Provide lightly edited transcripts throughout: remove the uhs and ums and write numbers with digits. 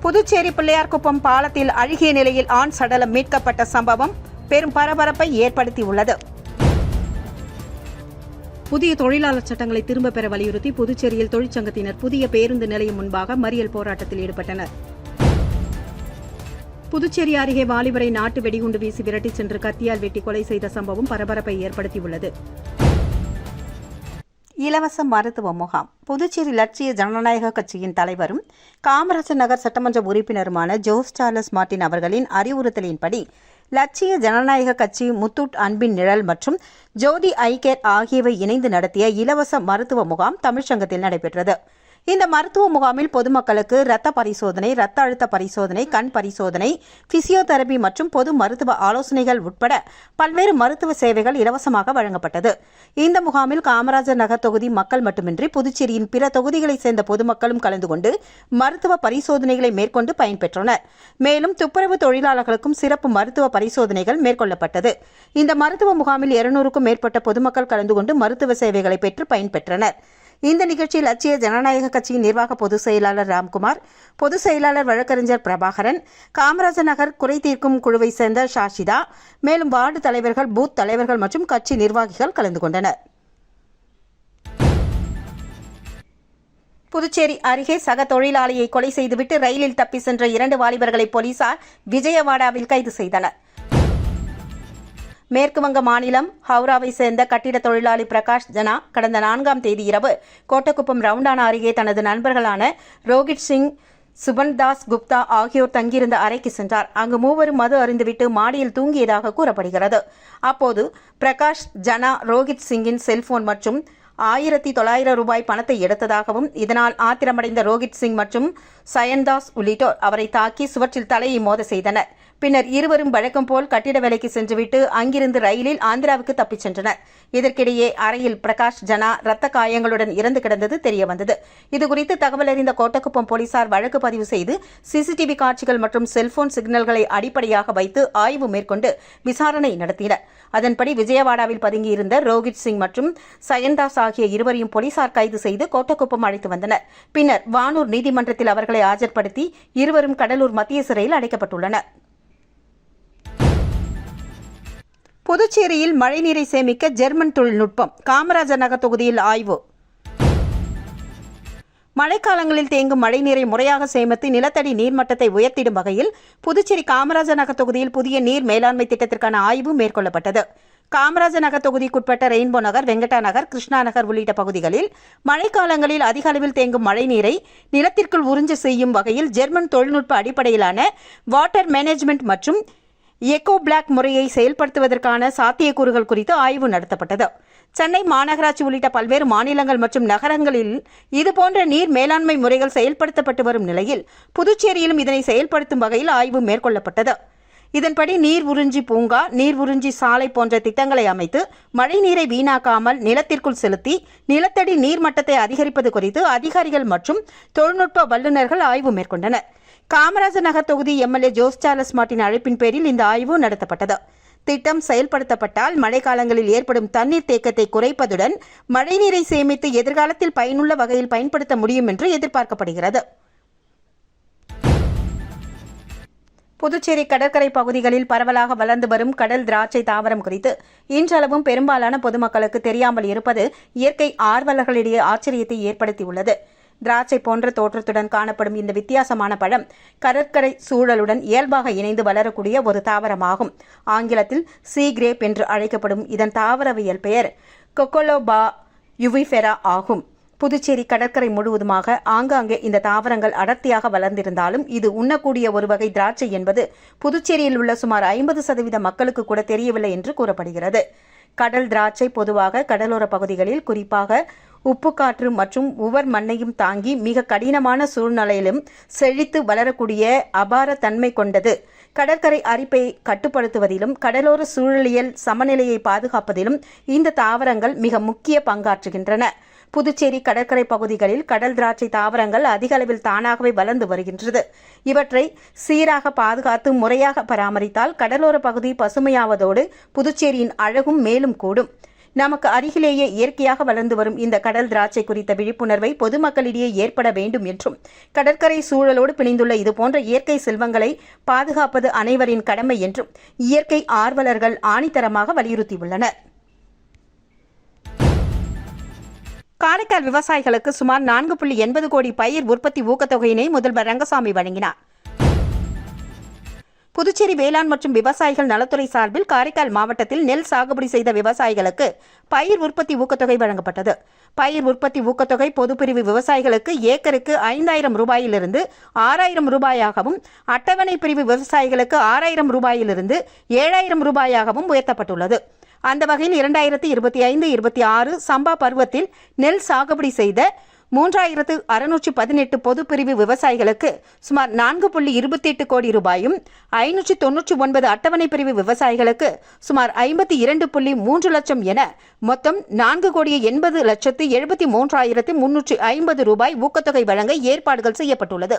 புதுச்சேரி பிள்ளையார்குப்பம் பாலத்தில் அழுகிய நிலையில் ஆண் சடலம் மீட்கப்பட்ட சம்பவம் பெரும் பரபரப்பை ஏற்படுத்தியுள்ளது. புதிய தொழிலாளர் சட்டங்களை திரும்பப் பெற வலியுறுத்தி புதுச்சேரியில் தொழிற்சங்கத்தினர் புதிய பேருந்து நிலையம் முன்பாக மறியல் போராட்டத்தில் ஈடுபட்டனர். புதுச்சேரி அருகே வாலிபரை நாட்டு வெடிகுண்டு வீசி விரட்டிச் சென்று கத்தியால் வெட்டி கொலை செய்த சம்பவம் பரபரப்பை ஏற்படுத்தியுள்ளது. இலவச மருத்துவ முகாம். புதுச்சேரி லட்சிய ஜனநாயக கட்சியின் தலைவரும் காமராஜர் நகர் சட்டமன்ற உறுப்பினருமான ஜோஸ் சார்லஸ் மார்டின் அவர்களின் அறிவுறுத்தலின்படி லட்சிய ஜனநாயக கட்சி, முத்தூட் அன்பின் நிழல் மற்றும் ஜோதி ஐ கேர் ஆகியவை இணைந்து நடத்திய இலவச மருத்துவ முகாம் தமிழ்ச்சங்கத்தில் நடைபெற்றது. இந்த மருத்துவ முகாமில் பொதுமக்களுக்கு இரத்த பரிசோதனை, இரத்த அழுத்த பரிசோதனை, கண் பரிசோதனை, பிசியோதெரபி மற்றும் பொது மருத்துவ ஆலோசனைகள் உட்பட பல்வேறு மருத்துவ சேவைகள் இலவசமாக வழங்கப்பட்டது. இந்த முகாமில் காமராஜர் நகர் தொகுதி மக்கள் மட்டுமின்றி புதுச்சேரியின் பிற தொகுதிகளைச் சேர்ந்த பொதுமக்களும் கலந்து கொண்டு மருத்துவ பரிசோதனைகளை மேற்கொண்டு பயன்பெற்றனர். மேலும் துப்புரவு தொழிலாளர்களுக்கும் சிறப்பு மருத்துவ பரிசோதனைகள் மேற்கொள்ளப்பட்டது. இந்த மருத்துவ முகாமில் 200க்கும் மேற்பட்ட பொதுமக்கள் கலந்து கொண்டு மருத்துவ சேவைகளை பெற்று பயன்பெற்றனர். இந்த நிகழ்ச்சியில் லட்சிய ஜனநாயக கட்சியின் நிர்வாக பொதுச் செயலாளர் ராம்குமார், பொதுச் செயலாளர் வழக்கறிஞர் பிரபாகரன், காமராஜர் நகர் குறை தீர்க்கும் குழுவை சேர்ந்த ஷாஷிதா, மேலும் வார்டு தலைவர்கள், பூத் தலைவர்கள் மற்றும் கட்சி நிர்வாகிகள் கலந்து கொண்டனர். புதுச்சேரி அருகே சக தொழிலாளியை கொலை செய்துவிட்டு ரயிலில் தப்பி சென்ற 2 வாலிபர்களை போலீசார் விஜயவாடாவில் கைது செய்தனர். மேற்குவங்க மாநிலம் ஹவுராவை சேர்ந்த கட்டிட தொழிலாளி பிரகாஷ் ஜனா கடந்த 4ஆம் தேதி இரவு கோட்டக்குப்பம் ரவுண்டானா அருகே தனது நண்பர்களான ரோஹித் சிங், சுபன்தாஸ் குப்தா ஆகியோர் தங்கியிருந்த அறைக்கு சென்றார். அங்கு மூவரும் மது அருந்துவிட்டு மாடியில் தூங்கியதாக கூறப்படுகிறது. அப்போது பிரகாஷ் ஜனா ரோஹித் சிங்கின் செல்போன் மற்றும் 1900 ரூபாய் பணத்தை எடுத்ததாகவும், இதனால் ஆத்திரமடைந்த ரோஹித் சிங் மற்றும் சயன்தாஸ் உள்ளிட்டோர் அவரை தாக்கி சுவற்றில் தலையை மோத செய்தனர். பின்னர் இருவரும் வழக்கம் போல் கட்டிட வேலைக்கு சென்றுவிட்டு அங்கிருந்து ரயிலில் ஆந்திராவுக்கு தப்பிச் சென்றனர். இதற்கிடையே அறையில் பிரகாஷ் ஜனா இரத்த காயங்களுடன் இறந்து கிடந்தது தெரியவந்தது. இதுகுறித்து தகவல் அறிந்த கோட்டக்குப்பம் போலீசார் வழக்கு பதிவு செய்து சிசிடிவி காட்சிகள் மற்றும் செல்போன் சிக்னல்களை அடிப்படையாக வைத்து ஆய்வு மேற்கொண்டு விசாரணை நடத்தினர். அதன்படி விஜயவாடாவில் பதுங்கியிருந்த ரோஹித் சிங் மற்றும் சயன்தாஸ் ஆகிய இருவரையும் போலீசார் கைது செய்து கோட்டக்குப்பம் அழைத்து வந்தனர். பின்னர் வானூர் நீதிமன்றத்தில் அவர்களை ஆஜர்படுத்தி இருவரும் கடலூர் மத்திய சிறையில் அடைக்கப்பட்டுள்ளனர். புதுச்சேரியில் மழைநீரை சேமிக்க ஜெர்மன் தொழில்நுட்பம். காமராஜர் நகர் தொகுதியில் ஆய்வு. மழைக்காலங்களில் தேங்கும் மழைநீரை முறையாக சேமித்து நிலத்தடி நீர்மட்டத்தை உயர்த்திடும் வகையில் புதுச்சேரி காமராஜர் நகர் தொகுதியில் புதிய நீர் மேலாண்மை திட்டத்திற்கான ஆய்வு மேற்கொள்ளப்பட்டது. காமராஜர் நகர் தொகுதிக்குட்பட்ட ரெயின்போ நகர், வெங்கடா நகர், கிருஷ்ணா நகர் உள்ளிட்ட பகுதிகளில் மழைக்காலங்களில் அதிக அளவில் தேங்கும் மழைநீரை நிலத்திற்குள் உறிஞ்ச செய்யும் வகையில் ஜெர்மன் தொழில்நுட்ப அடிப்படையிலான வாட்டர் மேனேஜ்மெண்ட் மற்றும் எக்கோ பிளாக் முறையை செயல்படுத்துவதற்கான சாத்தியக்கூறுகள் குறித்து ஆய்வு நடத்தப்பட்டது. சென்னை மாநகராட்சி உள்ளிட்ட பல்வேறு மாநிலங்கள் மற்றும் நகரங்களில் இதுபோன்ற நீர் மேலாண்மை முறைகள் செயல்படுத்தப்பட்டு வரும் நிலையில் புதுச்சேரியிலும் இதனை செயல்படுத்தும் வகையில் ஆய்வு மேற்கொள்ளப்பட்டது. இதன்படி நீர் உறிஞ்சி பூங்கா, நீர் உறிஞ்சி சாலை போன்ற திட்டங்களை அமைத்து மழைநீரை வீணாக்காமல் நிலத்திற்குள் செலுத்தி நிலத்தடி நீர்மட்டத்தை அதிகரிப்பது குறித்து அதிகாரிகள் மற்றும் தொழில்நுட்ப வல்லுநர்கள் ஆய்வு மேற்கொண்டனர். காமராஜர் நகர் தொகுதி எம்எல்ஏ ஜோஸ் சார்லஸ் மார்டின் அழைப்பின் பேரில் இந்த ஆய்வு நடத்தப்பட்டது. திட்டம் செயல்படுத்தப்பட்டால் மழைக்காலங்களில் ஏற்படும் தண்ணீர் தேக்கத்தை குறைப்பதுடன் மழைநீரை சேமித்து எதிர்காலத்தில் பயனுள்ள வகையில் பயன்படுத்த முடியும் என்று எதிர்பார்க்கப்படுகிறது. புதுச்சேரி கடற்கரை பகுதிகளில் பரவலாக வளர்ந்து வரும் கடல் திராட்சை தாவரம் குறித்து இன்றளவும் பெரும்பாலான பொதுமக்களுக்கு தெரியாமல் இருப்பது இயற்கை ஆர்வலர்களிடையே ஆச்சரியத்தை ஏற்படுத்தியுள்ளது. திராட்சை போன்ற தோற்றத்துடன் காணப்படும் இந்த வித்தியாசமான பழம் கடற்கரை சூழலுடன் இயல்பாக இணைந்து வளரக்கூடிய ஒரு தாவரமாகும். ஆங்கிலத்தில் சீ கிரேப் என்று அழைக்கப்படும் இதன் தாவரவியல் பெயர் கொக்கோலோபா யுவிஃபெரா ஆகும். புதுச்சேரி கடற்கரை முழுவதுமாக ஆங்காங்கே இந்த தாவரங்கள் அடர்த்தியாக வளர்ந்திருந்தாலும் இது உண்ணக்கூடிய ஒரு வகை திராட்சை என்பது புதுச்சேரியில் உள்ள சுமார் 50% மக்களுக்கு கூட தெரியவில்லை என்று கூறப்படுகிறது. கடல் திராட்சை பொதுவாக கடலோர பகுதிகளில், குறிப்பாக உப்புக்காற்று மற்றும் உவர் மண்ணையும் தாங்கி மிக கடினமான சூழ்நிலையிலும் செழித்து வளரக்கூடிய அபார தன்மை கொண்டது. கடற்கரை அரிப்பை கட்டுப்படுத்துவதிலும் கடலோர சூழலியல் சமநிலையை பாதுகாப்பதிலும் இந்த தாவரங்கள் மிக முக்கிய பங்காற்றுகின்றன. புதுச்சேரி கடற்கரை பகுதிகளில் கடல் திராட்சை தாவரங்கள் அதிக அளவில் தானாகவே வளர்ந்து வருகின்றது. இவற்றை சீராக பாதுகாத்து முறையாக பராமரித்தால் கடலோர பகுதி பசுமையாவதோடு புதுச்சேரியின் அழகும் மேலும் கூடும். நமக்கு அருகிலேயே இயற்கையாக வளர்ந்து வரும் இந்த கடல் திராட்சை குறித்த விழிப்புணர்வை பொதுமக்களிடையே ஏற்பட வேண்டும் என்றும், கடற்கரை சூழலோடு பிணைந்துள்ள இதுபோன்ற இயற்கை செல்வங்களை பாதுகாப்பது அனைவரின் கடமை என்றும் இயற்கை ஆர்வலர்கள் ஆணித்தரமாக வலியுறுத்தியுள்ளனர். காரைக்கால் விவசாயிகளுக்கு சுமார் 4.80 கோடி பயிர் உற்பத்தி ஊக்கத்தொகையினை முதல்வர் ரங்கசாமி வழங்கினார். புதுச்சேரி வேளாண் மற்றும் விவசாயிகள் நலத்துறை சார்பில் காரைக்கால் மாவட்டத்தில் நெல் சாகுபடி செய்த விவசாயிகளுக்கு பயிர் உற்பத்தி ஊக்கத்தொகை வழங்கப்பட்டது. பயிர் உற்பத்தி ஊக்கத்தொகை பொதுப்பிரிவு விவசாயிகளுக்கு ஏக்கருக்கு 5,000 ரூபாயிலிருந்து 6,000 ரூபாயாகவும், அட்டவணை பிரிவு விவசாயிகளுக்கு 6,000 ரூபாயிலிருந்து 7,000 ரூபாயாகவும் உயர்த்தப்பட்டுள்ளது. அந்த வகையில் 2025-26 சம்பா பருவத்தில் நெல் சாகுபடி செய்த 3,618 பொதுப்பிரிவு விவசாயிகளுக்கு சுமார் 4.28 கோடி ரூபாயும், 599 அட்டவணை பிரிவு விவசாயிகளுக்கு சுமார் 52.3 லட்சம் என மொத்தம் 4,80,73,350 ரூபாய் ஊக்கத்தொகை வழங்க ஏற்பாடுகள் செய்யப்பட்டுள்ளது.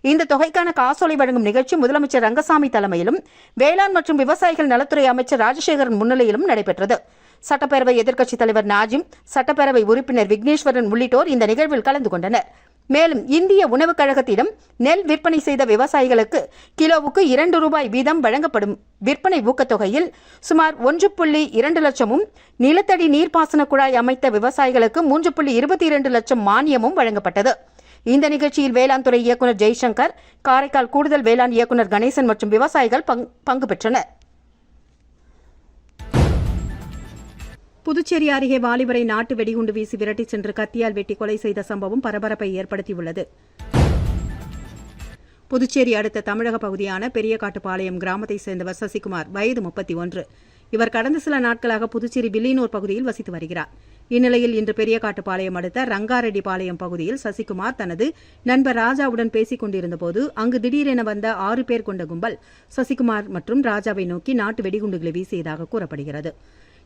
இந்த தொகைக்கான காசோலை வழங்கும் நிகழ்ச்சி முதலமைச்சர் ரங்கசாமி தலைமையிலும், வேளாண் மற்றும் விவசாயிகள் நலத்துறை அமைச்சர் ராஜசேகரன் முன்னிலையிலும் நடைபெற்றது. சட்டப்பேரவை எதிர்க்கட்சித் தலைவர் நாஜிம், சட்டப்பேரவை உறுப்பினர் விக்னேஸ்வரன் உள்ளிட்டோர் இந்த நிகழ்வில் கலந்து கொண்டனர். மேலும் இந்திய உணவுக் கழகத்திடம் நெல் விற்பனை செய்த விவசாயிகளுக்கு கிலோவுக்கு 2 ரூபாய் வீதம் வழங்கப்படும் விற்பனை ஊக்கத்தொகையில் சுமார் 1.2 லட்சமும், நிலத்தடி நீர்ப்பாசன குழாய் அமைத்த விவசாயிகளுக்கு 3.22 லட்சம் மானியமும் வழங்கப்பட்டது. இந்த நிகழ்ச்சியில் வேளாண் துறை இயக்குநர் ஜெய்சங்கர், காரைக்கால் கூடுதல் வேளாண் இயக்குநர் கணேசன் மற்றும் விவசாயிகள் பங்கு பெற்றனர். புதுச்சேரி அருகே வாலிபரை நாட்டு வெடிகுண்டு வீசி விரட்டிச் சென்று கத்தியால் வெட்டி கொலை செய்த சம்பவம் பரபரப்பை ஏற்படுத்தியுள்ளது. புதுச்சேரி அடுத்த தமிழக பகுதியான பெரியகாட்டுப்பாளையம் கிராமத்தைச் சேர்ந்தவர் சசிகுமார், வயது 31. இவர் கடந்த சில நாட்களாக புதுச்சேரி வில்லியனூர் பகுதியில் வசித்து வருகிறார். இந்நிலையில் இன்று பெரியகாட்டுப்பாளையம் அடுத்த ரங்காரெட்டிப்பாளையம் பகுதியில் சசிகுமார் தனது நண்பர் ராஜாவுடன் பேசிக் கொண்டிருந்தபோது அங்கு திடீரென வந்த 6 பேர் கொண்ட கும்பல் சசிகுமார் மற்றும் ராஜாவை நோக்கி நாட்டு வெடிகுண்டுகளை வீசியதாக கூறப்படுகிறது.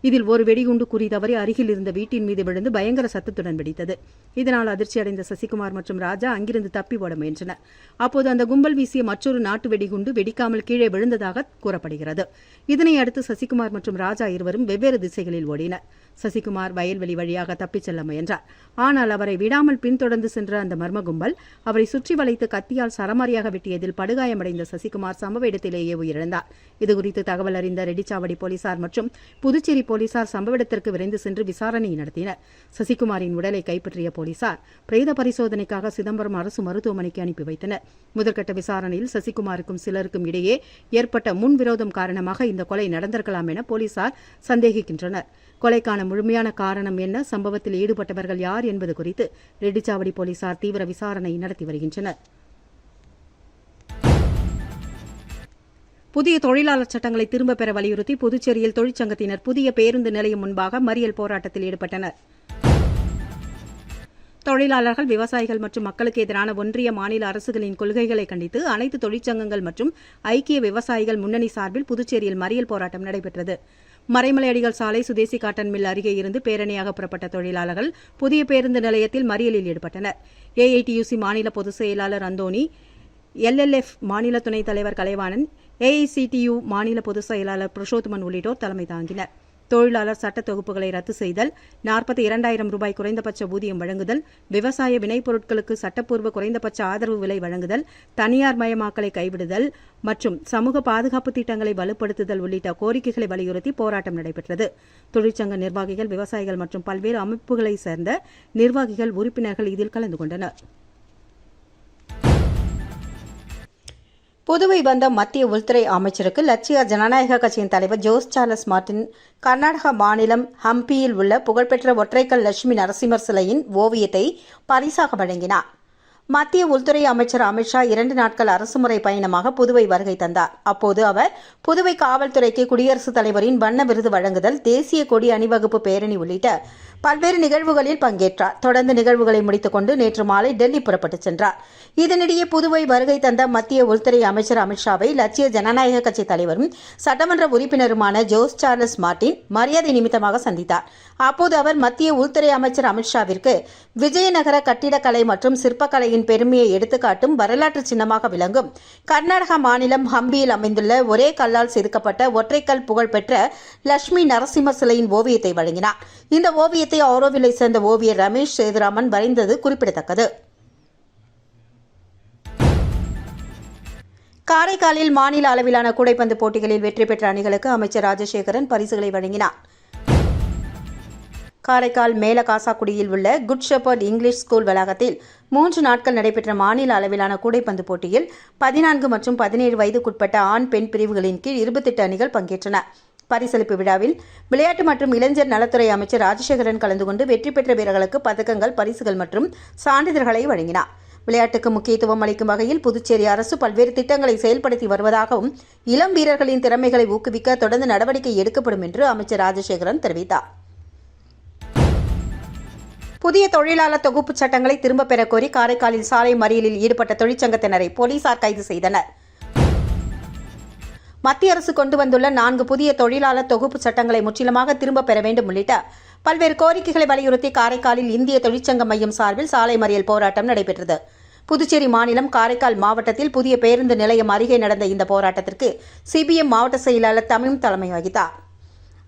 இதில் ஒரு வெடிகுண்டு குறி தவறி அருகில் இருந்த வீட்டின் மீது விழுந்து பயங்கர சத்தத்துடன் வெடித்தது. இதனால் அதிர்ச்சியடைந்த சசிகுமார் மற்றும் ராஜா அங்கிருந்து தப்பி ஓட முயன்றனர். அப்போது அந்த கும்பல் வீசிய மற்றொரு நாட்டு வெடிகுண்டு வெடிக்காமல் கீழே விழுந்ததாக கூறப்படுகிறது. இதனை அடுத்து சசிகுமார் மற்றும் ராஜா இருவரும் வெவ்வேறு திசைகளில் ஓடினர். சசிகுமார் வயல்வெளி வழியாக தப்பிச் செல்ல முயன்றார். ஆனால் அவரை விடாமல் பின்தொடர்ந்து சென்ற அந்த மர்ம கும்பல் அவரை சுற்றி வளைத்து கத்தியால் சரமாரியாக வெட்டியதில் படுகாயமடைந்த சசிகுமார் சம்பவ இடத்திலேயே உயிரிழந்தார். இதுகுறித்து தகவல் அறிந்த ரெட்டிச்சாவடி போலீசார் மற்றும் புதுச்சேரி போலீசார் சம்பவ இடத்திற்கு விரைந்து சென்று விசாரணை நடத்தினர். சசிகுமாரின் உடலை கைப்பற்றிய போலீசார் பிரேத பரிசோதனைக்காக சிதம்பரம் அரசு மருத்துவமனைக்கு அனுப்பி வைத்தனர். முதற்கட்ட விசாரணையில் சசிகுமாருக்கும் சிலருக்கும் இடையே ஏற்பட்ட முன்விரோதம் காரணமாக இந்த கொலை நடந்திருக்கலாம் என போலீசார் சந்தேகிக்கின்றனர். கொலைக்கான முழுமையான காரணம் என்ன, சம்பவத்தில் ஈடுபட்டவர்கள் யார் என்பது குறித்து ரெட்டிச்சாவடி போலீசார் தீவிர விசாரணை நடத்தி வருகின்றனர். புதிய தொழிலாளர் சட்டங்களை திரும்பப் பெற வலியுறுத்தி புதுச்சேரியில் தொழிற்சங்கத்தினர் புதிய பேருந்து நிலையம் முன்பாக மறியல் போராட்டத்தில் ஈடுபட்டனர். தொழிலாளர்கள், விவசாயிகள் மற்றும் மக்களுக்கு எதிரான ஒன்றிய மாநில அரசுகளின் கொள்கைகளை கண்டித்து அனைத்து தொழிற்சங்கங்கள் மற்றும் ஐக்கிய விவசாயிகள் முன்னணி சார்பில் புதுச்சேரியில் மறியல் போராட்டம் நடைபெற்றது. மறைமலை அடிகள் சாலை சுதேசி காட்டன் மில் அருகே இருந்து பேரணியாக புறப்பட்ட தொழிலாளர்கள் புதிய பேருந்து நிலையத்தில் மறியலில் ஈடுபட்டனர். ஏஐடியூசி மாநில பொதுச் செயலாளர் அந்தோணி, எல்எல்எஃப் மாநில துணைத் தலைவர் கலைவாணன், ஏஐசிடியு மாநில பொதுச் செயலாளர் புருஷோத்தமன் உள்ளிட்டோர் தலைமை தாங்கினர். தொழிலாளர் சட்ட தொகுப்புகளை ரத்து செய்தல், 42,000 ரூபாய் குறைந்தபட்ச ஊதியம் வழங்குதல், விவசாய வினைப்பொருட்களுக்கு சட்டப்பூர்வ குறைந்தபட்ச ஆதரவு விலை வழங்குதல், தனியார் மயமாக்கலை கைவிடுதல் மற்றும் சமூக பாதுகாப்பு திட்டங்களை வலுப்படுத்துதல் உள்ளிட்ட கோரிக்கைகளை வலியுறுத்தி போராட்டம் நடைபெற்றது. தொழிற்சங்க நிர்வாகிகள், விவசாயிகள் மற்றும் பல்வேறு அமைப்புகளைச் சேர்ந்த நிர்வாகிகள், உறுப்பினர்கள் இதில் கலந்து கொண்டனர். புதுவை வந்த மத்திய உள்துறை அமைச்சருக்கு லட்சிய ஜனநாயக கட்சியின் தலைவர் ஜோஸ் சார்லஸ் மார்டின் கர்நாடக மாநிலம் ஹம்பியில் உள்ள புகழ்பெற்ற ஒற்றைக்கல் லட்சுமி நரசிம்மர் சிலையின் ஓவியத்தை பரிசாக வழங்கினார். மத்திய உள்துறை அமைச்சர் அமித்ஷா 2 நாட்கள் அரசுமுறை பயணமாக புதுவை வருகை தந்தார். அப்போது அவர் புதுவை காவல்துறைக்கு குடியரசுத் தலைவரின் வண்ண விருது வழங்குதல், தேசிய கொடி அணிவகுப்பு பேரணி உள்ளிட்ட பல்வேறு நிகழ்வுகளில் பங்கேற்றார். தொடர்ந்து நிகழ்வுகளை முடித்துக் கொண்டு நேற்று மாலை டெல்லி புறப்பட்டுச் சென்றார். இதனிடையே புதுவை வருகை தந்த மத்திய உள்துறை அமைச்சர் அமித்ஷாவை லட்சிய ஜனநாயக கட்சி தலைவரும் சட்டமன்ற உறுப்பினருமான ஜோஸ் சார்லஸ் மார்டின் மரியாதை நிமித்தமாக சந்தித்தார். அப்போது அவர் மத்திய உள்துறை அமைச்சர் அமித்ஷாவிற்கு விஜயநகர கட்டிடக்கலை மற்றும் சிற்பக்கலையின் பெருமையை எடுத்துக்காட்டும் வரலாற்று சின்னமாக விளங்கும் கர்நாடக மாநிலம் ஹம்பியில் அமைந்துள்ள ஒரே கல்லால் செதுக்கப்பட்ட ஒற்றைக்கல் புகழ்பெற்ற லட்சுமி நரசிம்மர் சிலையின் ஓவியத்தை வழங்கினார். இந்த ஓவியத்தை ஆரோவிலை சேர்ந்த ஓவியர் ரமேஷ் சேதுராமன் வரைந்தது குறிப்பிடத்தக்கது. காரைக்காலில் மாநில அளவிலான கூடைப்பந்து போட்டிகளில் வெற்றி பெற்ற அணிகளுக்கு அமைச்சர் ராஜசேகரன் பரிசுகளை வழங்கினார். காரைக்கால் மேல காசாக்குடியில் உள்ள குட் ஷெப்பர்ட் இங்கிலீஷ் ஸ்கூல் வளாகத்தில் 3 நாட்கள் நடைபெற்ற மாநில அளவிலான கூடைப்பந்து போட்டியில் 14 மற்றும் 17 வயதுக்குட்பட்ட ஆண் பெண் பிரிவுகளின் கீழ் 28 அணிகள் பங்கேற்றன. பரிசளிப்பு விழாவில் விளையாட்டு மற்றும் இளைஞர் நலத்துறை அமைச்சர் ராஜசேகரன் கலந்து கொண்டு வெற்றி பெற்ற வீரர்களுக்கு பதக்கங்கள், பரிசுகள் மற்றும் சான்றிதழ்களை வழங்கினார். விளையாட்டுக்கு முக்கியத்துவம் அளிக்கும் வகையில் புதுச்சேரி அரசு பல்வேறு திட்டங்களை செயல்படுத்தி வருவதாகவும் இளம் வீரர்களின் திறமைகளை ஊக்குவிக்க தொடர்ந்து நடவடிக்கை எடுக்கப்படும் என்று அமைச்சர் ராஜசேகரன் தெரிவித்தார். புதிய தொழிலாளர் தொகுப்பு சட்டங்களை திரும்பப் பெறக் கோரி காரைக்காலில் சாலை மறியலில் ஈடுபட்ட தொழிற்சங்கத்தினரை போலீசார் கைது செய்தனர். மத்திய அரசு கொண்டு வந்துள்ள 4 புதிய தொழிலாளர் தொகுப்பு சட்டங்களை முற்றிலுமாக திரும்பப் பெற வேண்டும் உள்ளிட்ட பல்வேறு கோரிக்கைகளை வலியுறுத்தி காரைக்காலில் இந்திய தொழிற்சங்க மையம் சார்பில் சாலை மறியல் போராட்டம் நடைபெற்றது. புதுச்சேரி மாநிலம் காரைக்கால் மாவட்டத்தில் புதிய பேருந்து நிலையம் அருகே நடந்த இந்த போராட்டத்திற்கு சிபிஎம் மாவட்ட செயலாளர் தமிம் தலைமை வகித்தார்.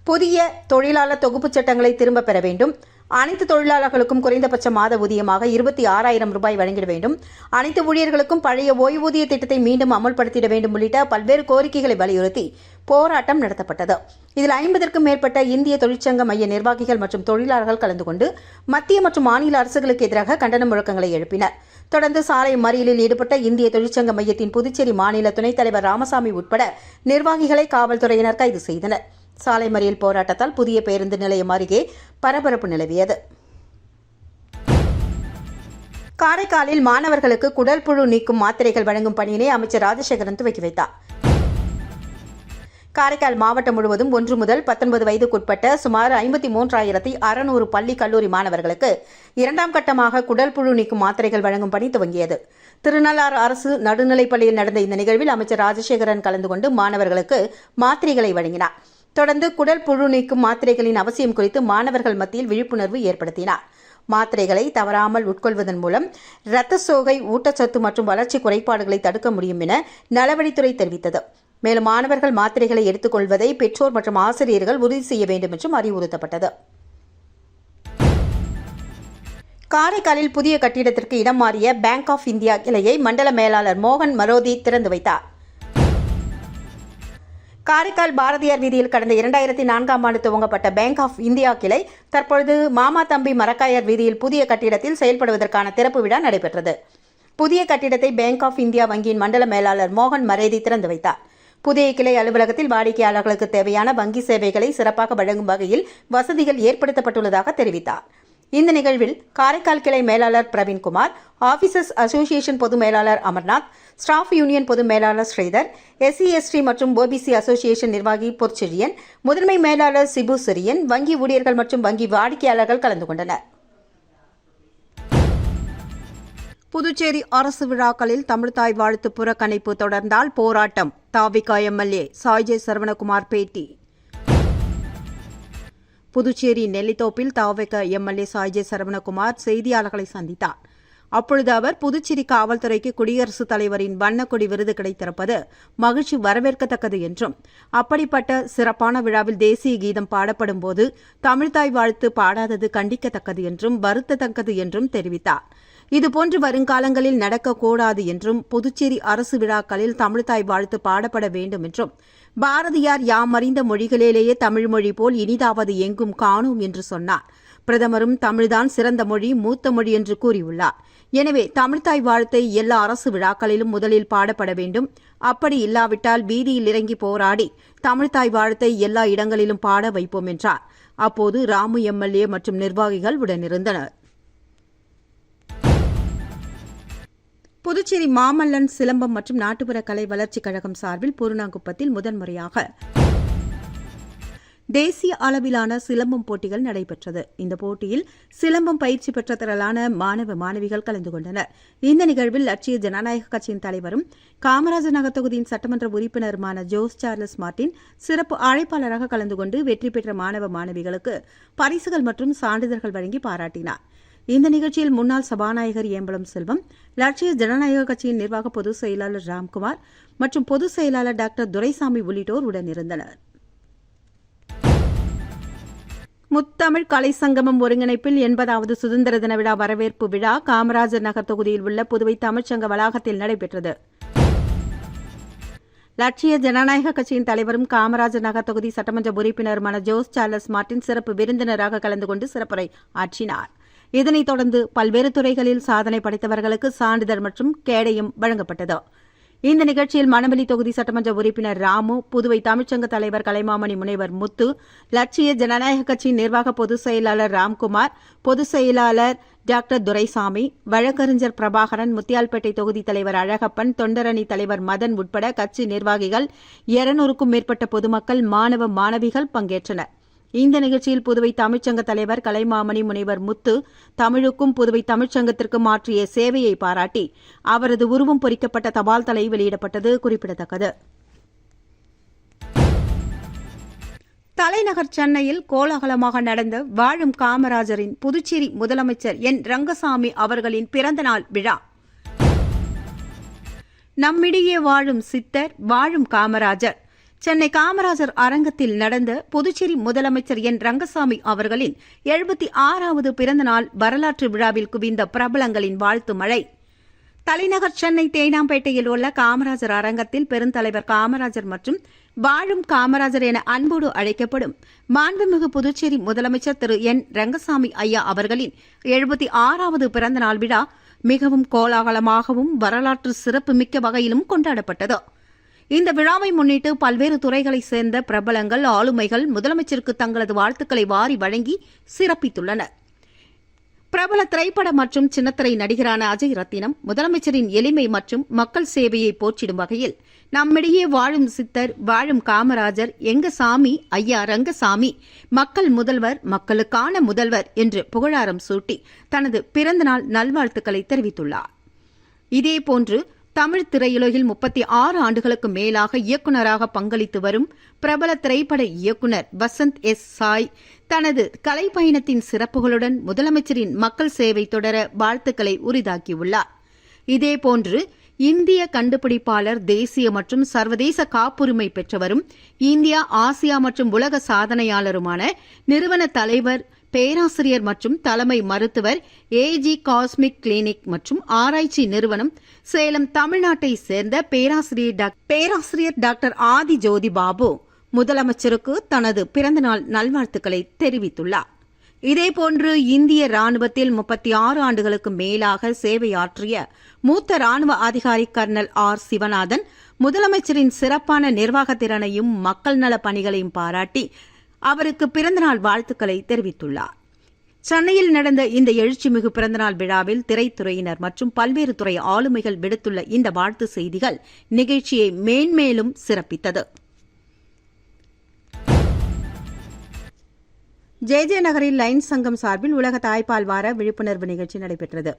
புதிய தொழிலாளர் தொகுப்பு சட்டங்களை திரும்பப் பெற வேண்டும், அனைத்து தொழிலாளர்களுக்கும் குறைந்தபட்ச மாத ஊதியமாக 26,000 ரூபாய் வழங்கிட வேண்டும், அனைத்து ஊழியர்களுக்கும் பழைய ஓய்வூதிய திட்டத்தை மீண்டும் அமல்படுத்திட வேண்டும் உள்ளிட்ட பல்வேறு கோரிக்கைகளை வலியுறுத்தி போராட்டம் நடத்தப்பட்டது. இதில் 50க்கும் மேற்பட்ட இந்திய தொழிற்சங்க மைய நிர்வாகிகள் மற்றும் தொழிலாளர்கள் கலந்து கொண்டு மத்திய மற்றும் மாநில அரசுகளுக்கு எதிராக கண்டன முழக்கங்களை எழுப்பினர். தொடர்ந்து சாலை மறியலில் ஈடுபட்ட இந்திய தொழிற்சங்க மையத்தின் புதுச்சேரி மாநில துணைத் தலைவர் ராமசாமி உட்பட நிர்வாகிகளை காவல்துறையினர் கைது செய்தனர். சாலை மறியல் போராட்டத்தால் புதிய பேருந்து நிலையம் அருகே பரபரப்பு நிலவியது. காரைக்காலில் மாணவர்களுக்கு குடல் புழு நீக்கும் மாத்திரைகள் வழங்கும் பணியினை அமைச்சர் ராஜசேகரன் துவக்கி வைத்தார். காரைக்கால் மாவட்டம் முழுவதும் 1 முதல் 19 வயதுக்குட்பட்ட சுமார் 53,600 பள்ளி கல்லூரி மாணவர்களுக்கு 2ஆம் கட்டமாக குடல் புழு நீக்கும் மாத்திரைகள் வழங்கும் பணி துவங்கியது. திருநள்ளாறு அரசு நடுநிலைப்பள்ளியில் நடந்த இந்த நிகழ்வில் அமைச்சர் ராஜசேகரன் கலந்து கொண்டு மாணவர்களுக்கு மாத்திரைகளை வழங்கினார். தொடர்ந்து குடல் புழு நீக்கும் மாத்திரைகளின் அவசியம் குறித்து மாணவர்கள் மத்தியில் விழிப்புணர்வு ஏற்படுத்தினார். மாத்திரைகளை தவறாமல் உட்கொள்வதன் மூலம் இரத்த சோகை, ஊட்டச்சத்து மற்றும் வளர்ச்சி குறைபாடுகளை தடுக்க முடியும் என நலவழித்துறை தெரிவித்தது. மேலும் மாணவர்கள் மாத்திரைகளை எடுத்துக் கொள்வதை பெற்றோர் மற்றும் ஆசிரியர்கள் உறுதி செய்ய வேண்டும் என்றும் அறிவுறுத்தப்பட்டது. காரைக்காலில் புதிய கட்டிடத்திற்கு இடம் மாறிய பேங்க் ஆஃப் இந்தியா கிளையை மண்டல மேலாளர் மோகன் மரோதி திறந்து வைத்தார். காரைக்கால் பாரதியார் வீதியில் கடந்த 2004ஆம் ஆண்டு துவங்கப்பட்ட பேங்க் ஆஃப் இந்தியா கிளை தற்பொழுது மாமா தம்பி மரக்காயர் வீதியில் புதிய கட்டிடத்தில் செயல்படுவதற்கான திறப்பு விழா நடைபெற்றது. புதிய கட்டிடத்தை பேங்க் ஆஃப் இந்தியா வங்கியின் மண்டல மேலாளர் மோகன் மரேதி திறந்து வைத்தார். புதிய கிளை அலுவலகத்தில் வாடிக்கையாளர்களுக்கு தேவையான வங்கி சேவைகளை சிறப்பாக வழங்கும் வகையில் வசதிகள் ஏற்படுத்தப்பட்டுள்ளதாக தெரிவித்தார். இந்த நிகழ்வில் காரைக்கால் கிளை மேலாளர் பிரவீன்குமார், ஆபீசர்ஸ் அசோசியேஷன் பொது மேலாளர் அமர்நாத், ஸ்டாஃப் யூனியன் பொது மேலாளர் ஸ்ரீதர், SC/ST மற்றும் OBC அசோசியேஷன் நிர்வாகி பொற்செழியன், முதன்மை மேலாளர் சிபு சிரியன், வங்கி ஊழியர்கள் மற்றும் வங்கி வாடிக்கையாளர்கள் கலந்து கொண்டனர். புதுச்சேரி அரசு விழாக்களில் தமிழ்தாய் வாழ்த்து புறக்கணிப்பு தொடர்ந்தால் போராட்டம். தாவிக MLA சாய்ஜே சரவணகுமார் பேட்டி. புதுச்சேரி நெல்லித்தோப்பில் தாவிக MLA சாய்ஜே சரவணகுமார் செய்தியாளர்களை சந்தித்தார். அப்பொழுது அவர் புதுச்சேரி காவல்துறைக்கு குடியரசுத் தலைவரின் வண்ணக்கொடி விருது கிடைத்திருப்பது மகிழ்ச்சி வரவேற்கத்தக்கது என்றும், அப்படிப்பட்ட சிறப்பான விழாவில் தேசிய கீதம் பாடப்படும் போது தமிழ்தாய் வாழ்த்து பாடாதது கண்டிக்கத்தக்கது என்றும் வருத்தத்தக்கது என்றும் தெரிவித்தார். இதுபோன்று வருங்காலங்களில் நடக்கக்கூடாது என்றும், புதுச்சேரி அரசு விழாக்களில் தமிழ்தாய் வாழ்த்து பாடப்பட வேண்டும் என்றும், பாரதியார் யாம் அறிந்த மொழிகளிலேயே தமிழ்மொழி போல் இனிதாவது எங்கும் காணோம் என்று சொன்னார். பிரதமரும் தமிழ்தான் சிறந்த மொழி, மூத்த மொழி என்று கூறியுள்ளார். எனவே தமிழ்தாய் வாழ்த்தை எல்லா அரசு விழாக்களிலும் முதலில் பாடப்பட வேண்டும். அப்படி இல்லாவிட்டால் வீதியில் இறங்கி போராடி தமிழ்தாய் வாழ்த்தை எல்லா இடங்களிலும் பாட வைப்போம் என்றார். அப்போது ராமு MLA மற்றும் நிர்வாகிகள் உடனிருந்தனர். புதுச்சேரி மாமல்லன் சிலம்பம் மற்றும் நாட்டுப்புற கலை வளர்ச்சிக் கழகம் சார்பில் பூர்ணாங்குப்பத்தில் முதன்முறையாக தேசிய அளவிலான சிலம்பம் போட்டிகள் நடைபெற்றது. இந்த போட்டியில் சிலம்பம் பயிற்சி பெற்ற திரளான மாணவ மாணவிகள் கலந்து கொண்டனர். இந்த நிகழ்வில் லட்சிய ஜனநாயக கட்சியின் தலைவரும் காமராஜர் நகர் தொகுதியின் சட்டமன்ற உறுப்பினருமான ஜோஸ் சார்லஸ் மார்டின் சிறப்பு அழைப்பாளராக கலந்து கொண்டு வெற்றி பெற்ற மாணவ மாணவிகளுக்கு பரிசுகள் மற்றும் சான்றிதழ்கள் வழங்கி பாராட்டினார். இந்த நிகழ்ச்சியில் முன்னாள் சபாநாயகர் ஏம்பலம் செல்வம், லட்சிய ஜனநாயக கட்சியின் நிர்வாக பொதுச் செயலாளர் ராம்குமார் மற்றும் பொதுச் செயலாளர் டாக்டர் துரைசாமி உள்ளிட்டோர் உடனிருந்தனர். முத்தமிழ் கலை சங்கமம் ஒருங்கிணைப்பில் 80வது சுதந்திர தின விழா வரவேற்பு விழா காமராஜர் நகர் தொகுதியில் உள்ள புதுவை தமிழ்ச்சங்க வளாகத்தில் நடைபெற்றது. லட்சிய ஜனநாயக கட்சியின் தலைவரும் காமராஜர் நகர் தொகுதி சட்டமன்ற உறுப்பினருமான ஜோஸ் சார்லஸ் மார்டின் சிறப்பு விருந்தினராக கலந்து கொண்டு சிறப்புரை ஆற்றினார். இதனைத் தொடர்ந்து பல்வேறு துறைகளில் சாதனை படைத்தவர்களுக்கு சான்றிதழ் மற்றும் கேடயம் வழங்கப்பட்டது. இந்த நிகழ்ச்சியில் மணவெளி தொகுதி சட்டமன்ற உறுப்பினர் ராமு, புதுவை தமிழ்ச்சங்க தலைவர் கலைமாமணி முனைவர் முத்து, லட்சிய ஜனநாயக கட்சியின் நிர்வாக பொதுச் செயலாளர் ராம்குமார், பொதுச் செயலாளர் டாக்டர் துரைசாமி, வழக்கறிஞர் பிரபாகரன், முத்தியால்பேட்டை தொகுதி தலைவர் அழகப்பன், தொண்டரணி தலைவர் மதன் உட்பட கட்சி நிர்வாகிகள் 200க்கும் மேற்பட்ட பொதுமக்கள், மாணவ மாணவிகள் பங்கேற்றனர். இந்த நிகழ்ச்சியில் புதுவை தமிழ்ச்சங்க தலைவர் கலைமாமணி முனைவர் முத்து தமிழுக்கும் புதுவை தமிழ்ச்சங்கத்திற்கும் ஆற்றிய சேவையை பாராட்டி அவரது உருவம் பொறிக்கப்பட்ட தபால் தலை வெளியிடப்பட்டது குறிப்பிடத்தக்கது. தலைநகர் சென்னையில் கோலாகலமாக நடந்த வாழும் காமராஜரின் புதுச்சேரி முதலமைச்சர் என் ரங்கசாமி அவர்களின் பிறந்தநாள் விழா. நம்மிடையே வாழும் சித்தர், வாழும் காமராஜர். சென்னை காமராஜர் அரங்கத்தில் நடந்த புதுச்சேரி முதலமைச்சர் என் ரங்கசாமி அவர்களின் 76வது பிறந்தநாள் வரலாற்று விழாவில் குவிந்த பிரபலங்களின் வாழ்த்து மழை. தலைநகர் சென்னை தேனாம்பேட்டையில் உள்ள காமராஜர் அரங்கத்தில் பெருந்தலைவர் காமராஜர் மற்றும் வாழும் காமராஜர் என அன்போடு அழைக்கப்படும் மாண்புமிகு புதுச்சேரி முதலமைச்சர் திரு என் ரங்கசாமி ஐயா அவர்களின் 76வது பிறந்தநாள் விழா மிகவும் கோலாகலமாகவும் வரலாற்று சிறப்புமிக்க வகையிலும் கொண்டாடப்பட்டது. இந்த விழாவை முன்னிட்டு பல்வேறு துறைகளைச் சேர்ந்த பிரபலங்கள், ஆளுமைகள் முதலமைச்சருக்கு தங்களது வாழ்த்துக்களை வாரி வழங்கி சிறப்பித்துள்ளனர். பிரபல திரைப்பட மற்றும் சின்னத்திரை நடிகரான அஜய் ரத்தினம் முதலமைச்சரின் எளிமை மற்றும் மக்கள் சேவையை போற்றிடும் வகையில் நம்மிடையே வாழும் சித்தர், வாழும் காமராஜர், எங்க சாமி ஐயா ரங்கசாமி, மக்கள் முதல்வர், மக்களுக்கான முதல்வர் என்று புகழாரம் சூட்டி தனது பிறந்தநாள் நல்வாழ்த்துக்களை தெரிவித்துள்ளார். இதேபோன்று தமிழ் திரையுலகில் 36 ஆண்டுகளுக்கு மேலாக இயக்குநராக பங்களித்து வரும் பிரபல திரைப்பட இயக்குநர் வசந்த் எஸ் சாய் தனது கலைப்பயணத்தின் சிறப்புகளுடன் முதலமைச்சரின் மக்கள் சேவை தொடர வாழ்த்துக்களை உரிதாக்கியுள்ளார். இதேபோன்று இந்திய கண்டுபிடிப்பாளர், தேசிய மற்றும் சர்வதேச காப்புரிமை பெற்றவரும் இந்தியா, ஆசியா மற்றும் உலக சாதனையாளருமான நிறுவன தலைவர், பேராசிரியர் மற்றும் தலைமை மருத்துவர், ஏஜி காஸ்மிக் கிளினிக் மற்றும் ஆராய்ச்சி நிறுவனம், சேலம், தமிழ்நாட்டை சேர்ந்த பேராசிரியர் டாக்டர் ஆதி ஜோதி பாபு முதலமைச்சருக்கு தனது பிறந்தநாள் நல்வாழ்த்துக்களை தெரிவித்துள்ளார். இதேபோன்று இந்திய ராணுவத்தில் 36 ஆண்டுகளுக்கு மேலாக சேவையாற்றிய மூத்த ராணுவ அதிகாரி கர்னல் ஆர் சிவநாதன் முதலமைச்சரின் சிறப்பான நிர்வாகத் திறனையும் மக்கள் நல பணிகளையும் பாராட்டி அவருக்கு பிறந்தநாள் வாழ்த்துக்களை தெரிவித்துள்ளார். சென்னையில் நடந்த இந்த எழுச்சிமிகு பிறந்தநாள் விழாவில் திரைத்துறையினர் மற்றும் பல்வேறு துறை ஆளுமைகள் விடுத்துள்ள இந்த வாழ்த்து செய்திகள் நிகழ்ச்சியை மேன்மேலும் சிறப்பித்தது. ஜே நகரில் லைன்ஸ் சங்கம் சார்பில் உலக தாய்ப்பால் வார விழிப்புணர்வு நிகழ்ச்சி நடைபெற்றது.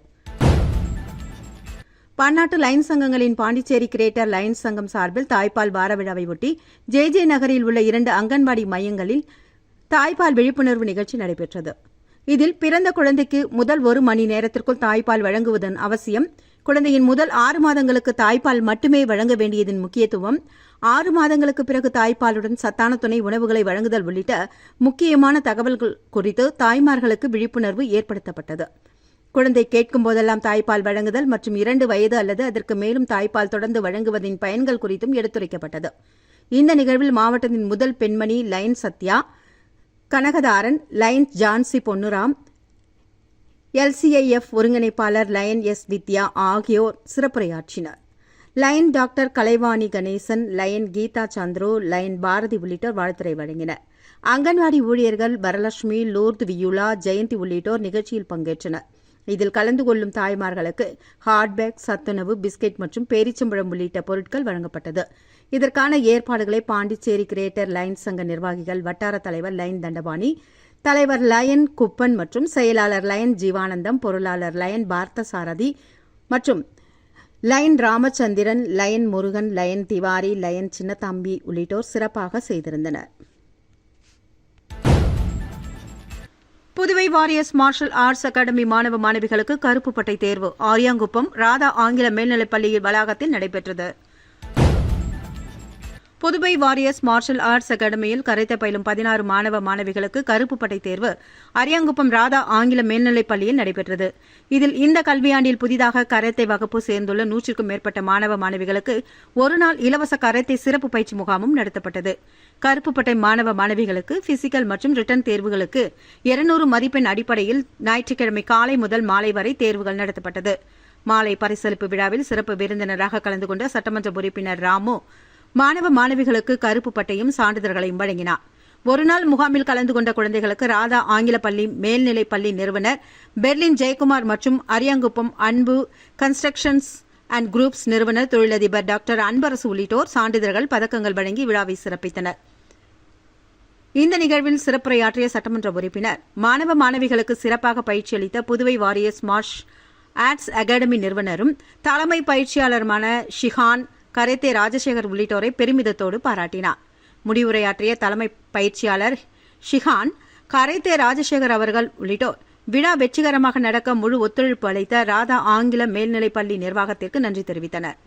பன்னாட்டு லைன்ஸ் சங்கங்களின் பாண்டிச்சேரி கிரேட்டர் லைன்ஸ் சங்கம் சார்பில் தாய்ப்பால் வார விழாவை ஒட்டி ஜே நகரில் உள்ள 2 அங்கன்வாடி மையங்களில் தாய்ப்பால் விழிப்புணர்வு நிகழ்ச்சி நடைபெற்றது. இதில் பிறந்த குழந்தைக்கு முதல் 1 மணி நேரத்திற்குள் தாய்ப்பால் வழங்குவதன் அவசியம், குழந்தையின் முதல் 6 மாதங்களுக்கு தாய்ப்பால் மட்டுமே வழங்க வேண்டியதன் முக்கியத்துவம், 6 மாதங்களுக்கு பிறகு தாய்ப்பாலுடன் சத்தான துணை உணவுகளை வழங்குதல் உள்ளிட்ட முக்கியமான தகவல்கள் குறித்து தாய்மார்களுக்கு விழிப்புணர்வு ஏற்படுத்தப்பட்டது. குழந்தை கேட்கும் போதெல்லாம் தாய்ப்பால் வழங்குதல் மற்றும் 2 வயது அல்லது அதற்கு மேலும் தாய்ப்பால் தொடர்ந்து வழங்குவதின் பயன்கள் குறித்தும் எடுத்துரைக்கப்பட்டது. இந்த நிகழ்வில் மாவட்டத்தின் முதல் பெண்மணி lion Sathya, Kanagatharan, lion Jansi Ponnuram, LCIF ஒருங்கிணைப்பாளர் லயன் எஸ் வித்யா ஆகியோர் சிறப்புரையாற்றினர். Lion doctor Kalaivani Ganesan, lion Geetha Chandru, lion Bharathi உள்ளிட்டோர் வாழ்த்துரை வழங்கினர். அங்கன்வாடி ஊழியர்கள் வரலட்சுமி, லூர்து வியுலா, ஜெயந்தி உள்ளிட்டோர் நிகழ்ச்சியில் பங்கேற்றனர். இதில் கலந்து கொள்ளும் தாய்மார்களுக்கு ஹாட்பேக், சத்துணவு, பிஸ்கெட் மற்றும் பேரிச்சம்பழம் உள்ளிட்ட பொருட்கள் வழங்கப்பட்டது. இதற்கான ஏற்பாடுகளை பாண்டிச்சேரி கிரேட்டர் லயன்ஸ் சங்க நிர்வாகிகள், வட்டார தலைவர் லயன் தண்டபாணி, தலைவர் லயன் குப்பன் மற்றும் செயலாளர் லயன் ஜீவானந்தம், பொருளாளர் லயன் பார்த்தசாரதி மற்றும் lion Ramachandran, lion Murugan, lion Tiwari, lion Chinnathambi உள்ளிட்டோர் சிறப்பாக செய்திருந்தனர். Puduvai warriors martial arts academy மாணவ மாணவிகளுக்கு கருப்பு பட்டை தேர்வு ஆரியாங்குப்பம் ராதா ஆங்கில மேல்நிலைப்பள்ளி வளாகத்தில் நடைபெற்றது. புதுவை வாரியர்ஸ் மார்ஷல் ஆர்ட்ஸ் அகாடமியில் கராத்தே பயிலும் 16 மாணவ மாணவிகளுக்கு கருப்பு பட்டை தேர்வு அரியாங்குப்பம் ராதா ஆங்கில மேல்நிலைப் பள்ளியில் நடைபெற்றது. இதில் இந்த கல்வியாண்டில் புதிதாக கராத்தே வகுப்பு சேர்ந்துள்ள 100க்கும் மேற்பட்ட மாணவ மாணவிகளுக்கு ஒருநாள் இலவச கராத்தே சிறப்பு பயிற்சி முகாமும் நடத்தப்பட்டது. கருப்பு பட்டை மாணவ மாணவிகளுக்கு பிசிக்கல் மற்றும் ரிட்டன் தேர்வுகளுக்கு 200 மதிப்பெண் அடிப்படையில் ஞாயிற்றுக்கிழமை காலை முதல் மாலை வரை தேர்வுகள் நடத்தப்பட்டது. மாலை பரிசளிப்பு விழாவில் சிறப்பு விருந்தினராக கலந்து கொண்ட சட்டமன்ற உறுப்பினர் ராமு மாணவ மாணவிகளுக்கு கருப்பு பட்டையும் சான்றிதழ்களையும் வழங்கினார். ஒருநாள் முகாமில் கலந்து கொண்ட குழந்தைகளுக்கு ராதா ஆங்கில பள்ளி மேல்நிலைப் பள்ளி நிறுவனர் பெர்லின் ஜெயக்குமார் மற்றும் அரியாங்குப்பம் அன்பு கன்ஸ்ட்ரக்ஷன்ஸ் அண்ட் குரூப்ஸ் நிறுவனர் தொழிலதிபர் டாக்டர் அன்பரசு உள்ளிட்டோர் சான்றிதழ்கள், பதக்கங்கள் வழங்கி விழாவை சிறப்பித்தனர். இந்த நிகழ்வில் சிறப்புரையாற்றிய சட்டமன்ற உறுப்பினர், மாணவ மாணவிகளுக்கு சிறப்பாக பயிற்சி அளித்த Puduvai warriors martial arts academy நிறுவனரும் தலைமை பயிற்சியாளருமான ஷிஹான், கராத்தே ராஜசேகர் உள்ளிட்டோரை பெருமிதத்தோடு பாராட்டினார். முடிவுரையாற்றிய தலைமை பயிற்சியாளர் ஷிஹான், கராத்தே ராஜசேகர் அவர்கள் உள்ளிட்டோர் விழா வெற்றிகரமாக நடக்க முழு ஒத்துழைப்பு அளித்த ராதா ஆங்கில மேல்நிலைப் பள்ளி நிர்வாகத்திற்கு நன்றி தெரிவித்தனர்.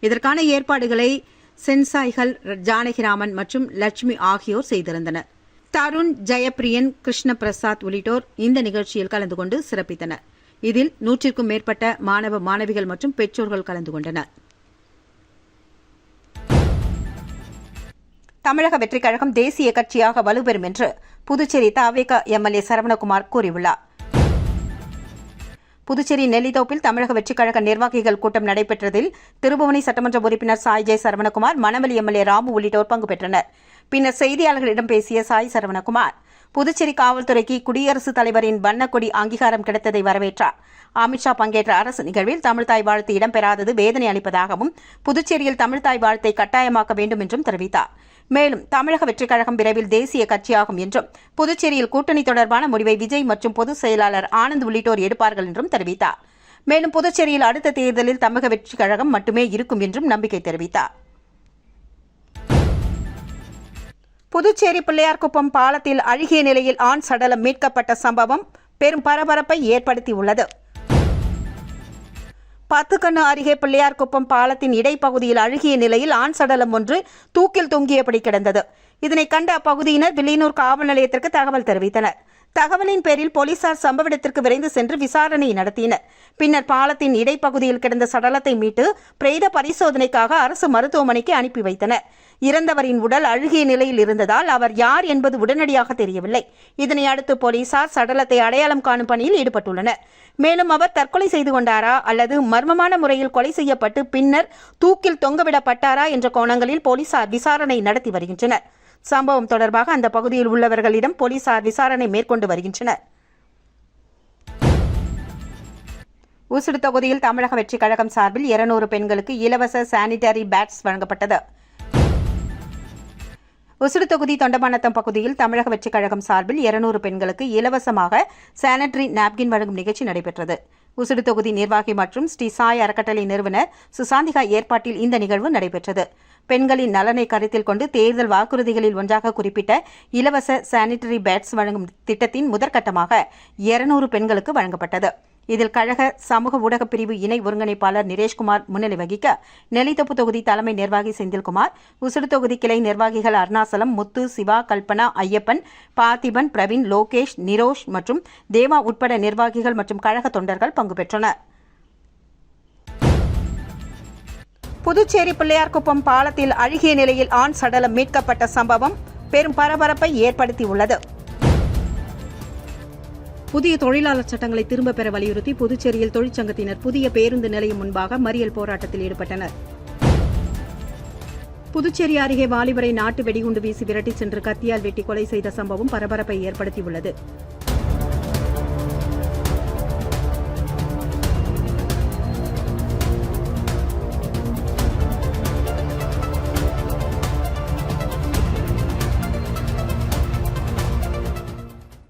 இதற்கான ஏற்பாடுகளை சென்சாய்கள் ஜானகிராமன் மற்றும் லட்சுமி ஆகியோர் செய்திருந்தனர். தருண், ஜெயப்பிரியன், கிருஷ்ண பிரசாத் உள்ளிட்டோர் இந்த நிகழ்ச்சியில் கலந்து கொண்டு சிறப்பித்தனர். இதில் 100க்கும் மேற்பட்ட மாணவ மாணவிகள் மற்றும் பெற்றோர்கள் கலந்து கொண்டனர். தமிழக வெற்றிக் கழகம் தேசிய கட்சியாக வலுப்பெறும் என்று புதுச்சேரி தவிக எம்எல்ஏ சரவணகுமார் கூறியுள்ளார். புதுச்சேரி நெல்லித்தோப்பில் தமிழக வெற்றிக் கழக நிர்வாகிகள் கூட்டம் நடைபெற்றதில் திருபுவனை சட்டமன்ற உறுப்பினர் சாய் ஜெய் சரவணகுமார், மணவெளி எம்எல்ஏ ராமு உள்ளிட்டோர் பங்கு பெற்றனர். பின்னர் செய்தியாளர்களிடம் பேசிய சாய் சரவணகுமார், புதுச்சேரி காவல்துறைக்கு குடியரசுத் தலைவரின் வண்ணக்கொடி அங்கீகாரம் கிடைத்ததை வரவேற்றார். அமித்ஷா பங்கேற்ற அரசு நிகழ்வில் தமிழ்தாய் வாழ்த்து இடம்பெறாதது வேதனை அளிப்பதாகவும், புதுச்சேரியில் தமிழ்தாய் வாழ்த்தை கட்டாயமாக்க வேண்டும் என்றும் தெரிவித்தார். மேலும் தமிழக வெற்றிக் கழகம் விரைவில் தேசிய கட்சியாகும் என்றும், புதுச்சேரியில் கூட்டணி தொடர்பான முடிவை விஜய் மற்றும் பொதுச் செயலாளர் ஆனந்த் உள்ளிட்டோர் எடுப்பார்கள் என்றும் தெரிவித்தார். மேலும் புதுச்சேரியில் அடுத்த தேர்தலில் தமிழக வெற்றிக் கழகம் மட்டுமே இருக்கும் என்றும் நம்பிக்கை தெரிவித்தார். புதுச்சேரி பிள்ளையார்குப்பம் பாலத்தில் அழுகிய நிலையில் ஆண் சடலம் மீட்கப்பட்ட சம்பவம் பெரும் பரபரப்பை ஏற்படுத்தியுள்ளது. பத்துக்கண்ணு அருகே பிள்ளையார்குப்பம் பாலத்தின் இடைப்பகுதியில் அழுகிய நிலையில் ஆண் சடலம் ஒன்று தூக்கில் தொங்கியபடி கிடந்தது. இதனை கண்ட அப்பகுதியினர் வில்லியனூர் காவல் நிலையத்திற்கு தகவல் தெரிவித்தனர். தகவலின் பேரில் போலீசார் சம்பவ இடத்திற்கு விரைந்து சென்று விசாரணை நடத்தினர். பின்னர் பாலத்தின் இடைப்பகுதியில் கிடந்த சடலத்தை மீட்டு பிரேத பரிசோதனைக்காக அரசு மருத்துவமனைக்கு அனுப்பி வைத்தனர். இறந்தவரின் உடல் அழுகிய நிலையில் இருந்ததால் அவர் யார் என்பது உடனடியாக தெரியவில்லை. இதனை அடுத்து போலீசார் சடலத்தை அடையாளம் காணும் பணியில் ஈடுபட்டுள்ளனர். மேலும் அவர் தற்கொலை செய்து கொண்டாரா அல்லது மர்மமான முறையில் கொலை செய்யப்பட்டு பின்னர் தூக்கில் தொங்கவிடப்பட்டாரா என்ற கோணங்களில் போலீசார் விசாரணை நடத்தி வருகின்றனர். சம்பவம் தொடர்பாக அந்த பகுதியில் உள்ளவர்களிடம் போலீசார் விசாரணை மேற்கொண்டு வருகின்றனர். ஊசுடு தொகுதியில் தமிழக வெற்றிக் கழகம் சார்பில் 200 பெண்களுக்கு இலவச சானிட்டரி பேட்ஸ் வழங்கப்பட்டது. ஊசுடு தொகுதி தொண்டமாநத்தம் பகுதியில் தமிழக வெற்றிக் கழகம் சார்பில் 200 பெண்களுக்கு இலவசமாக சானிட்டரி நாப்கின் வழங்கும் நிகழ்ச்சி நடைபெற்றது. ஊசுடு தொகுதி நிர்வாகி மற்றும் ஸ்ரீ சாய் அறக்கட்டளை நிறுவனர் சுசாந்திகா ஏற்பாட்டில் இந்த நிகழ்வு நடைபெற்றது. பெண்களின் நலனை கருத்தில் கொண்டு தேர்தல் வாக்குறுதிகளில் ஒன்றாக குறிப்பிட்ட இலவச சானிட்டரி பேட்ஸ் வழங்கும் திட்டத்தின் முதற்கட்டமாக 200 பெண்களுக்கு வழங்கப்பட்டது. இதில் கழக சமூக ஊடகப் பிரிவு இணை ஒருங்கிணைப்பாளர் நிரேஷ்குமார் முன்னிலை வகிக்க, நெல்லித்தோப்பு தொகுதி தலைமை நிர்வாகி செந்தில்குமார், ஊசுடு தொகுதி கிளை நிர்வாகிகள் அருணாசலம், முத்து, சிவா, கல்பனா, ஐயப்பன், பார்த்திபன், பிரவீன், லோகேஷ், நிரோஷ் மற்றும் தேவா உட்பட நிர்வாகிகள் மற்றும் கழக தொண்டர்கள் பங்கு பெற்றனர். புதுச்சேரி பிள்ளையார்குப்பம் பாலத்தில் அழுகிய நிலையில் ஆண் சடலம் மீட்கப்பட்ட சம்பவம் பெரும் பரபரப்பை ஏற்படுத்தியுள்ளது. புதிய தொழிலாளர் சட்டங்களை திரும்பப் பெற வலியுறுத்தி புதுச்சேரியில் தொழிற்சங்கத்தினர் புதிய பேருந்து நிலையம் முன்பாக மறியல் போராட்டத்தில் ஈடுபட்டனர். புதுச்சேரி அருகே வாலிபரை நாட்டு வெடிகுண்டு வீசி விரட்டிச் சென்று கத்தியால் வெட்டி கொலை செய்த சம்பவம் பரபரப்பை ஏற்படுத்தியுள்ளது.